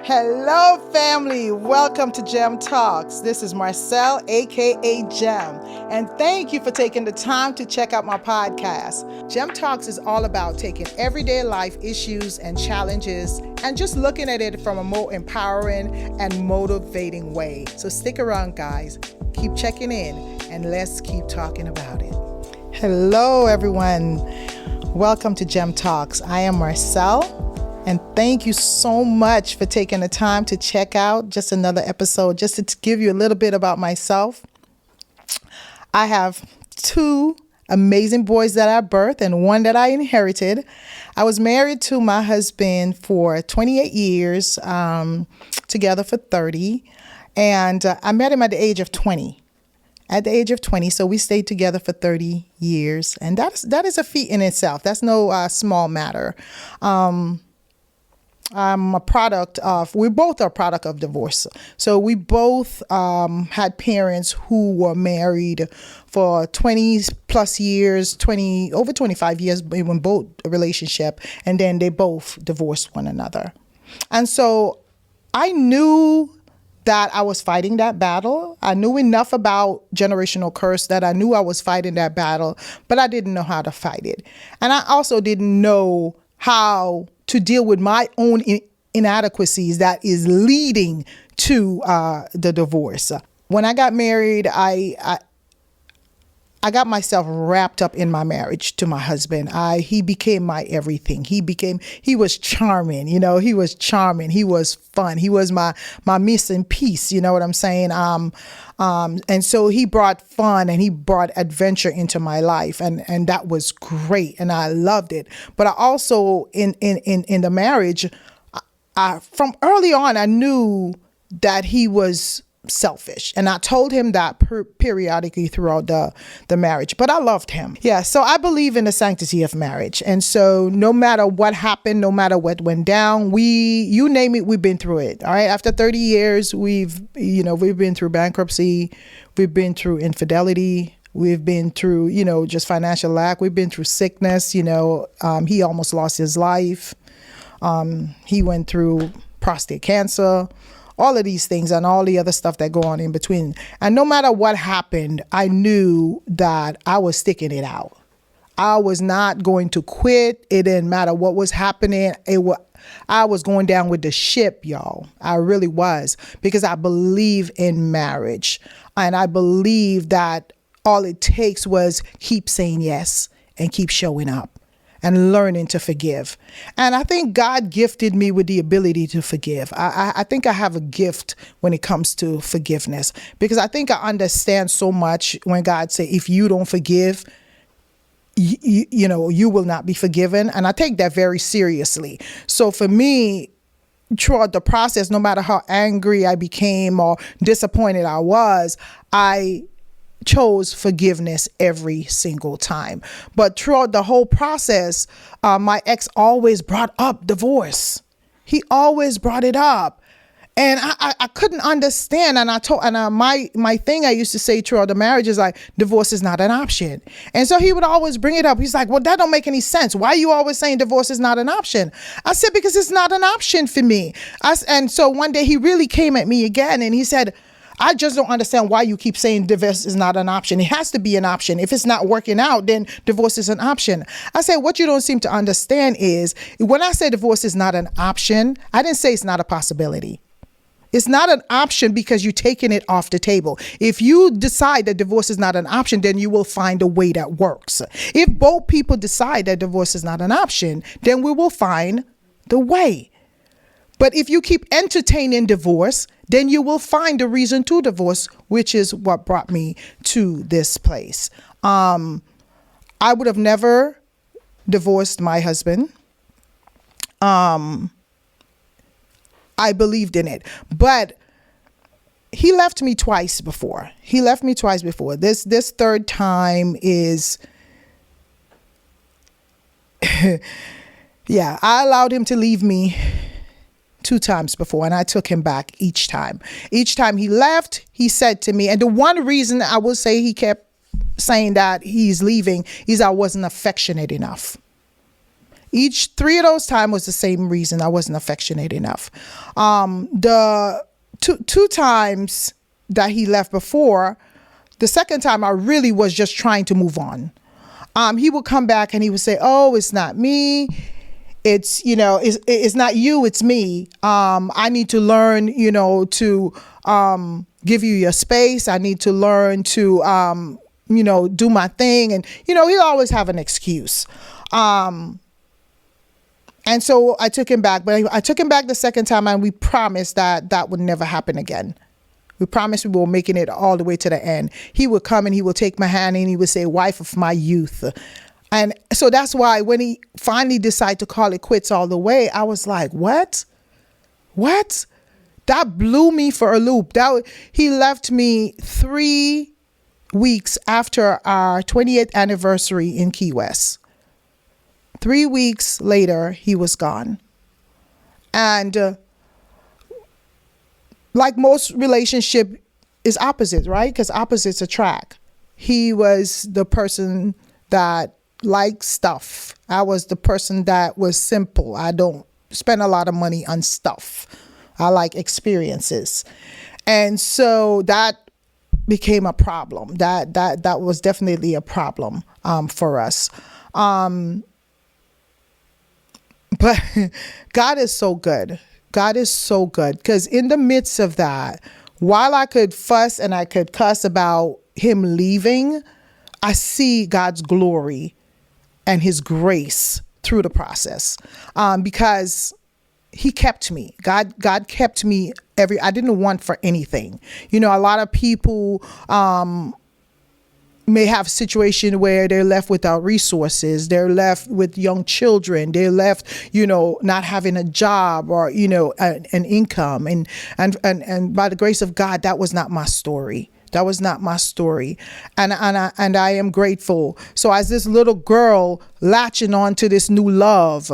Hello, family. Welcome to Gem Talks. This is Marcel, aka Gem, and thank you for taking the time to check out my podcast. Gem Talks is all about taking everyday life issues and challenges and just looking at it from a more empowering and motivating way. So stick around, guys. Keep checking in, and let's keep talking about it. Hello, everyone. Welcome to Gem Talks. I am Marcel. And thank you so much for taking the time to check out just another episode, just to give you a little bit about myself. I have two amazing boys that I birthed and one that I inherited. I was married to my husband for 28 years, together for 30. And I met him at the age of 20. At the age of 20, so we stayed together for 30 years. And that is a feat in itself. That's no small matter. I'm a product of, we both are a product of divorce. So we both had parents who were married for 20 plus years, over 25 years in both relationship, and then they both divorced one another. And so I knew that I was fighting that battle. I knew enough about generational curse that I knew I was fighting that battle, but I didn't know how to fight it. And I also didn't know how to deal with my own inadequacies that is leading to the divorce. When I got married, I got myself wrapped up in my marriage to my husband. He became my everything. He was charming, he was charming. He was fun. He was my missing piece, you know what I'm saying? And so he brought fun and he brought adventure into my life, and that was great, and I loved it. But I also, in the marriage, from early on, I knew that he was selfish, and I told him that periodically throughout the marriage, but I loved him. Yeah, so I believe in the sanctity of marriage, and so no matter what happened, no matter what went down, you name it, we've been through it. All right, after 30 years, we've been through bankruptcy, we've been through infidelity, we've been through just financial lack, we've been through sickness. He almost lost his life. He went through prostate cancer, all of these things and all the other stuff that go on in between. And no matter what happened, I knew that I was sticking it out. I was not going to quit. It didn't matter what was happening. I was going down with the ship, y'all. I really was, because I believe in marriage. And I believe that all it takes was keep saying yes and keep showing up and learning to forgive. And I think God gifted me with the ability to forgive. I think I have a gift when it comes to forgiveness, because I think I understand so much when God say, if you don't forgive, you will not be forgiven. And I take that very seriously. So for me, throughout the process, no matter how angry I became or disappointed I was, I chose forgiveness every single time. But throughout the whole process, my ex always brought up divorce. He always brought it up. And I couldn't understand. And my thing I used to say throughout the marriage is like, divorce is not an option. And so he would always bring it up. He's like, well, that don't make any sense. Why are you always saying divorce is not an option? I said, because it's not an option for me. And so one day he really came at me again and he said, I just don't understand why you keep saying divorce is not an option. It has to be an option. If it's not working out, then divorce is an option. I said, what you don't seem to understand is when I say divorce is not an option, I didn't say it's not a possibility. It's not an option because you're taking it off the table. If you decide that divorce is not an option, then you will find a way that works. If both people decide that divorce is not an option, then we will find the way. But if you keep entertaining divorce, then you will find a reason to divorce, which is what brought me to this place. I would have never divorced my husband. I believed in it, but he left me twice before. This third time is, yeah, I allowed him to leave me 2 times before, and I took him back each time. Each time he left, he said to me, and the one reason I will say he kept saying that he's leaving is I wasn't affectionate enough. Each 3 of those times was the same reason: I wasn't affectionate enough. The two times that he left before, the second time I really was just trying to move on. He would come back and he would say, "Oh, it's not me. It's, it's not you, it's me. I need to learn, to give you your space. I need to learn to, do my thing." And, he'll always have an excuse. And so I took him back, but I took him back the second time, and we promised that would never happen again. We promised we were making it all the way to the end. He would come and he would take my hand and he would say, "Wife of my youth." And so that's why when he finally decided to call it quits all the way, I was like, what? That blew me for a loop. He left me 3 weeks after our 28th anniversary in Key West. 3 weeks later, he was gone. And like most relationship is opposite, right? Because opposites attract. He was the person that liked stuff. I was the person that was simple. I don't spend a lot of money on stuff. I like experiences. And so that became a problem. That was definitely a problem for us. But God is so good. God is so good, because in the midst of that, while I could fuss and I could cuss about him leaving, I see God's glory and his grace through the process, because he kept me. God kept me I didn't want for anything. A lot of people may have a situation where they're left without resources. They're left with young children. They're left, not having a job or, an income. And by the grace of God, that was not my story. That was not my story. And I am grateful. So as this little girl latching on to this new love,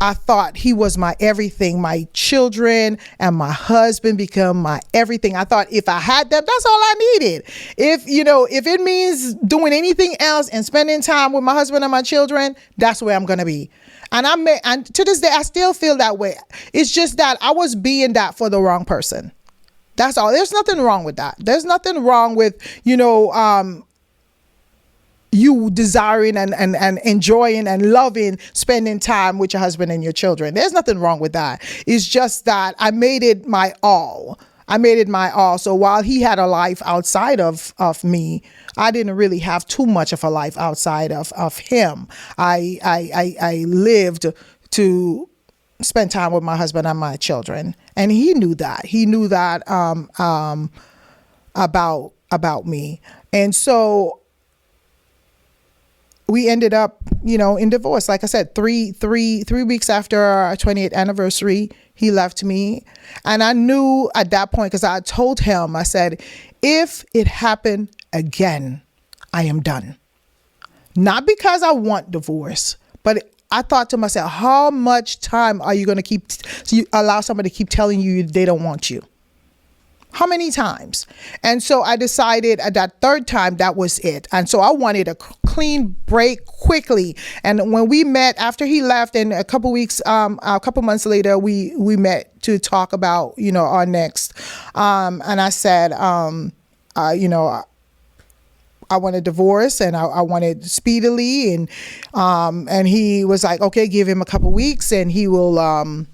I thought he was my everything. My children and my husband become my everything. I thought if I had them, that's all I needed. If it means doing anything else and spending time with my husband and my children, that's where I'm going to be. And to this day, I still feel that way. It's just that I was being that for the wrong person. That's all. There's nothing wrong with that. There's nothing wrong with, you desiring and enjoying and loving spending time with your husband and your children. There's nothing wrong with that. It's just that I made it my all. So while he had a life outside of me, I didn't really have too much of a life outside of him. I lived to spend time with my husband and my children. And he knew that. He knew that about me. And so we ended up, in divorce. Like I said, three weeks after our 28th anniversary, he left me. And I knew at that point, because I told him, I said, if it happened again, I am done. Not because I want divorce, but I thought to myself, how much time are you going to allow somebody to keep telling you they don't want you? How many times? And so I decided at that third time, that was it. And so I wanted a clean break quickly. And when we met after he left, and a couple months later, we met to talk about, our next. And I said, I want a divorce, and I want it speedily. And he was like, okay, give him a couple weeks and he will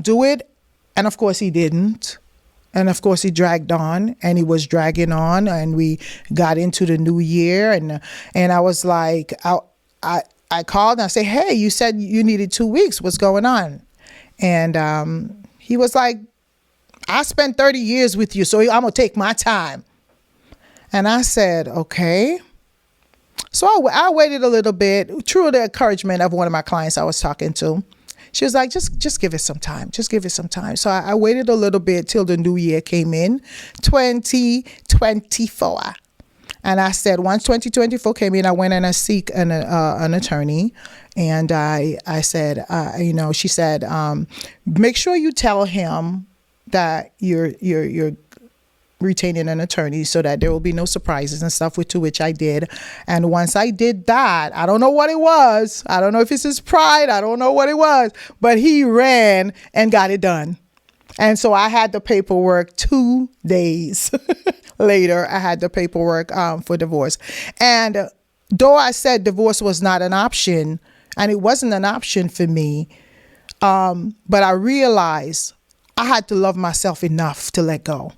do it. And of course he didn't. And of course he dragged on, and he was dragging on, and we got into the new year, and I was like, I called and I said, hey, you said you needed 2 weeks. What's going on? And he was like, I spent 30 years with you, so I'm going to take my time. And I said, okay. So I waited a little bit, through the encouragement of one of my clients I was talking to. She was like, just give it some time. Just give it some time. So I waited a little bit till the new year came in, 2024. And I said, once 2024 came in, I went and I seek an attorney. And I said, she said, make sure you tell him that you're retaining an attorney so that there will be no surprises and stuff, to which I did. And once I did that, I don't know what it was. I don't know if it's his pride. I don't know what it was, but he ran and got it done. And so I had the paperwork 2 days later. I had the paperwork for divorce. And though I said divorce was not an option, and it wasn't an option for me, but I realized I had to love myself enough to let go.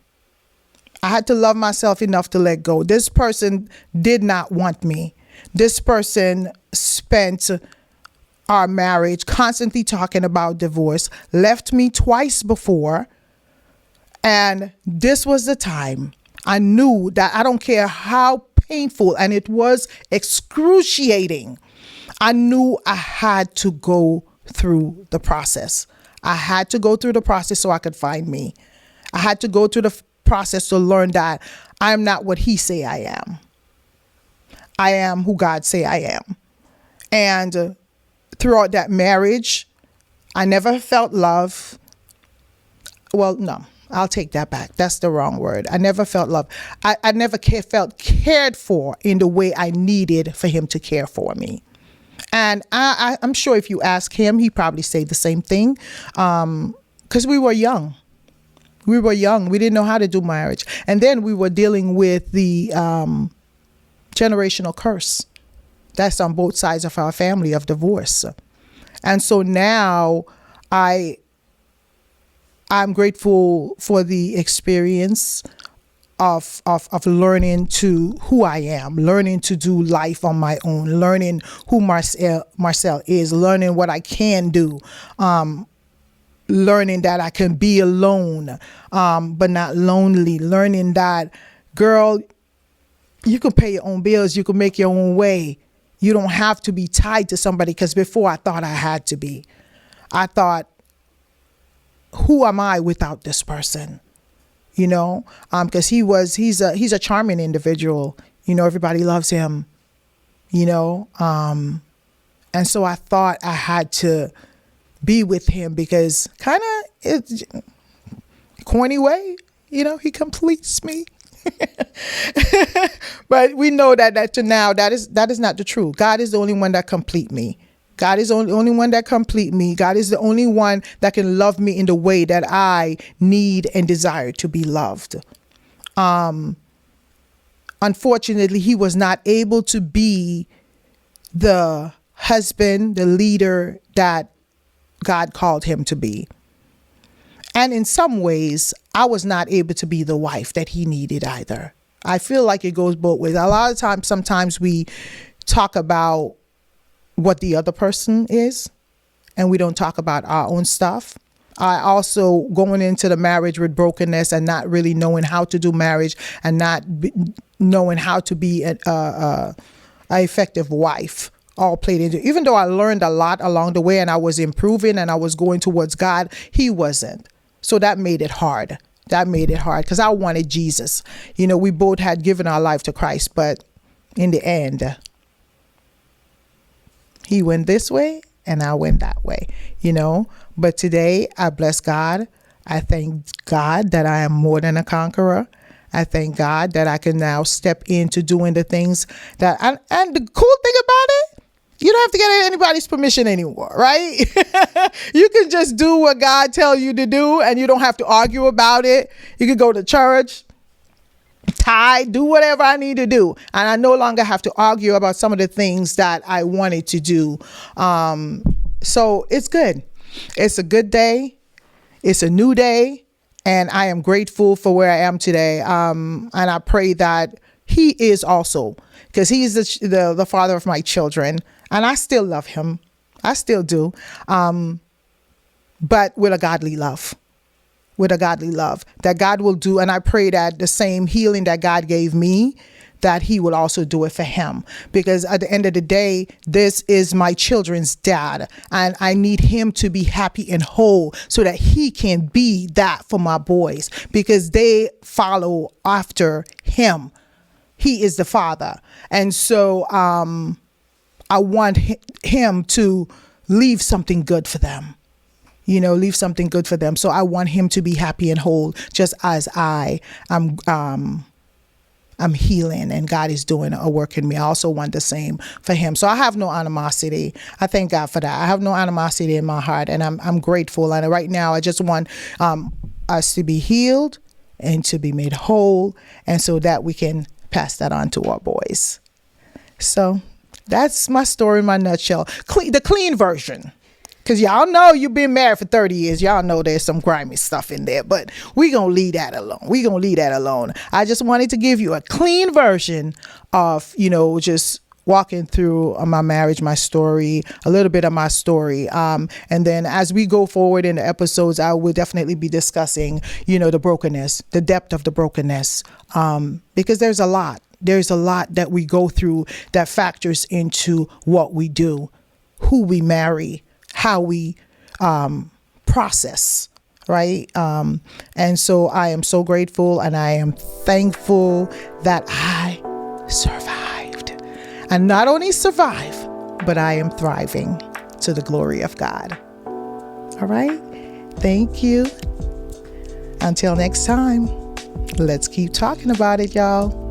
I had to love myself enough to let go. This person did not want me. This person spent our marriage constantly talking about divorce, left me twice before. And this was the time I knew that I don't care how painful, and it was excruciating. I knew I had to go through the process. I had to go through the process so I could find me. I had to go through the process to learn that I'm not what he say I am. I am who God say I am. And throughout that marriage, I never felt love. Well, no, I'll take that back. That's the wrong word. I never felt love. I never felt cared for in the way I needed for him to care for me. And I'm sure if you ask him, he probably say the same thing, because we were young. We were young. We didn't know how to do marriage. And then we were dealing with the generational curse that's on both sides of our family of divorce. And so now I'm grateful for the experience of learning to who I am, learning to do life on my own, learning who Marcel is, learning what I can do, learning that I can be alone, but not lonely, learning that, girl, you can pay your own bills, you can make your own way. You don't have to be tied to somebody, because before I thought I had to be. I thought, who am I without this person? You know, because he's a charming individual. You know, everybody loves him, you know. And so I thought I had to be with him because kind of it's corny way, you know, he completes me. But we know that to now, that is not the truth. God is the only one that complete me. God is the only one that complete me. God is the only one that can love me in the way that I need and desire to be loved. Unfortunately, he was not able to be the husband, the leader that God called him to be. And in some ways, I was not able to be the wife that he needed either. I feel like it goes both ways. A lot of times, sometimes we talk about what the other person is, and we don't talk about our own stuff. I also going into the marriage with brokenness and not really knowing how to do marriage and not knowing how to be a effective wife, all played into. Even though I learned a lot along the way and I was improving and I was going towards God, he wasn't. So that made it hard. That made it hard because I wanted Jesus. You know, we both had given our life to Christ, but in the end, he went this way and I went that way, you know. But today I bless God. I thank God that I am more than a conqueror. I thank God that I can now step into doing the things that, and the cool thing about it, you don't have to get anybody's permission anymore, right? You can just do what God tells you to do and you don't have to argue about it. You can go to church, tithe, do whatever I need to do. And I no longer have to argue about some of the things that I wanted to do. So it's good. It's a good day. It's a new day. And I am grateful for where I am today. And I pray that he is also, because he is the father of my children. And I still love him. I still do. But with a godly love. With a godly love that God will do. And I pray that the same healing that God gave me, that he will also do it for him. Because at the end of the day, this is my children's dad. And I need him to be happy and whole so that he can be that for my boys. Because they follow after him. He is the father. And so I want him to leave something good for them. leave something good for them. So I want him to be happy and whole, just as I'm healing and God is doing a work in me. I also want the same for him. So I have no animosity. I thank God for that. I have no animosity in my heart, and I'm grateful. And right now I just want us to be healed and to be made whole, and so that we can pass that on to our boys. So that's my story in my nutshell. The clean version. Because y'all know you've been married for 30 years. Y'all know there's some grimy stuff in there. But we're going to leave that alone. I just wanted to give you a clean version of, just walking through my marriage, my story, a little bit of my story. And then as we go forward in the episodes, I will definitely be discussing, the brokenness, the depth of the brokenness, because there's a lot. There's a lot that we go through that factors into what we do, who we marry, how we process, right? And so I am so grateful, and I am thankful that I survived. And not only survive, but I am thriving to the glory of God. All right? Thank you. Until next time, let's keep talking about it, y'all.